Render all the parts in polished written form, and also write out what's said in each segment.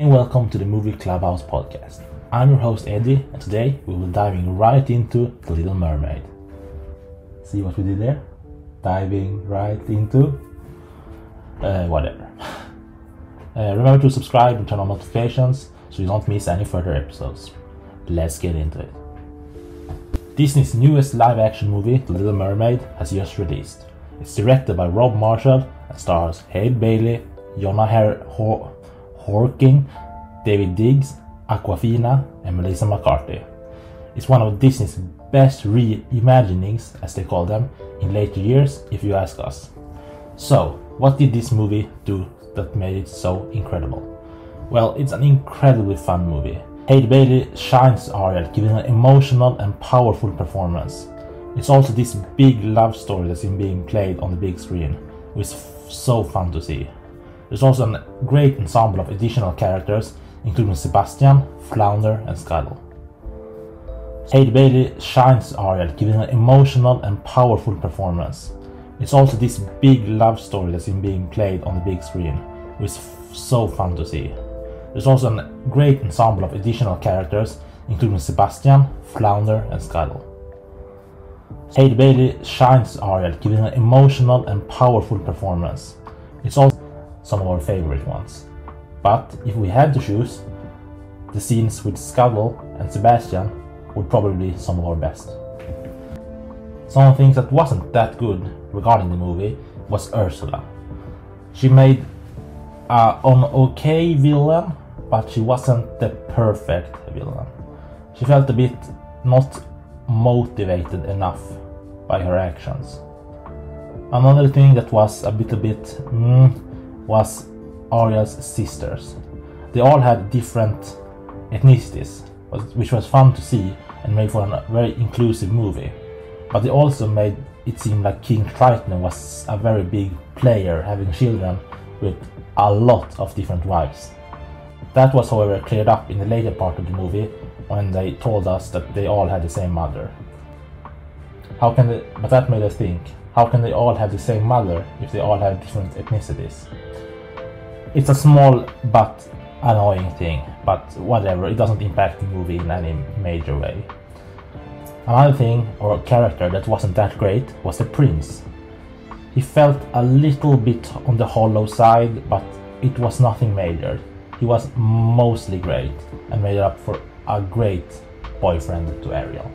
And welcome to the Movie Clubhouse podcast. I'm your host Eddie, and today we will be diving right into The Little Mermaid. See what we did there? Diving right into whatever. Remember to subscribe and turn on notifications so you don't miss any further episodes. Let's get into it. Disney's newest live-action movie, The Little Mermaid, has just released. It's directed by Rob Marshall and stars Hailey Bailey, Jonna Hawking, David Diggs, Awkwafina, and Melissa McCarthy. It's one of Disney's best reimaginings, as they call them, in later years, if you ask us. So, what did this movie do that made it so incredible? Well, it's an incredibly fun movie. Hailey Bailey shines Ariel, giving an emotional and powerful performance. It's also this big love story that's being played on the big screen, which is so fun to see. There's also a great ensemble of additional characters, including Sebastian, Flounder, and Scuttle. Hailey Bailey shines Ariel, giving an emotional and powerful performance. It's also this big love story that's being played on the big screen, which is so fun to see. There's also a great ensemble of additional characters, including Sebastian, Flounder, and Scuttle. Hailey Bailey shines Ariel, giving an emotional and powerful performance. It's also some of our favorite ones. But if we had to choose, the scenes with Scuttle and Sebastian would probably be some of our best. Some of the things that wasn't that good regarding the movie was Ursula. She made an okay villain, but she wasn't the perfect villain. She felt a bit not motivated enough by her actions. Another thing that was a bit was Ariel's sisters. They all had different ethnicities, which was fun to see and made for a very inclusive movie. But they also made it seem like King Triton was a very big player, having children with a lot of different wives. That was, however, cleared up in the later part of the movie when they told us that they all had the same mother. But that made us think, how can they all have the same mother if they all have different ethnicities? It's a small but annoying thing, but whatever, it doesn't impact the movie in any major way. Another thing, or character that wasn't that great, was the prince. He felt a little bit on the hollow side, but it was nothing major. He was mostly great and made up for a great boyfriend to Ariel.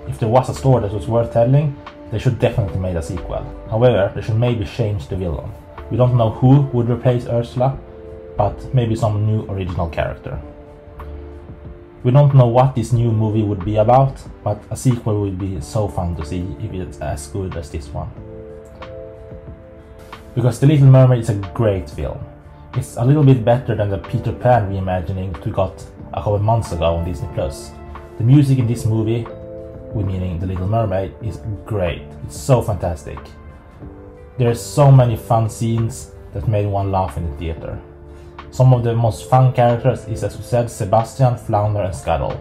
If there was a story that was worth telling, they should definitely make a sequel. However, they should maybe change the villain. We don't know who would replace Ursula, but maybe some new original character. We don't know what this new movie would be about, but a sequel would be so fun to see if it's as good as this one. Because The Little Mermaid is a great film. It's a little bit better than the Peter Pan reimagining we got a couple months ago on Disney+. The music in this movie, meaning The Little Mermaid, is great. It's so fantastic. There's so many fun scenes that made one laugh in the theater. Some of the most fun characters is, as we said, Sebastian, Flounder, and Scuttle.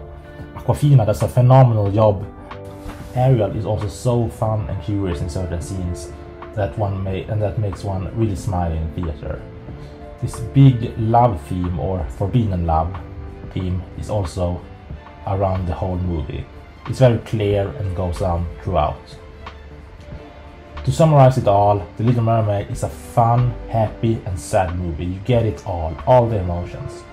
Awkwafina does a phenomenal job. Ariel is also so fun and curious in certain scenes that makes one really smile in the theater. This big love theme, or forbidden love theme, is also around the whole movie. It's very clear and goes on throughout. To summarize it all, The Little Mermaid is a fun, happy and sad movie. You get it all the emotions.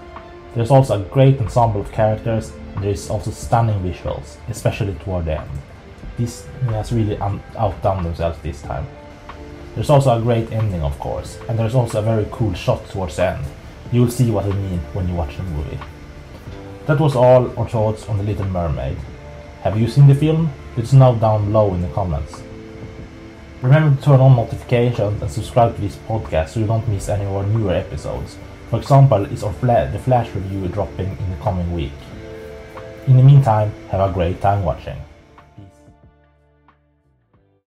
There's also a great ensemble of characters, and there is also stunning visuals, especially toward the end. Disney has really outdone themselves this time. There's also a great ending, of course, and there's also a very cool shot towards the end. You will see what I mean when you watch the movie. That was all our thoughts on The Little Mermaid. Have you seen the film? Let us know down below in the comments. Remember to turn on notifications and subscribe to this podcast so you don't miss any of our newer episodes. For example, is the Flash review dropping in the coming week. In the meantime, have a great time watching.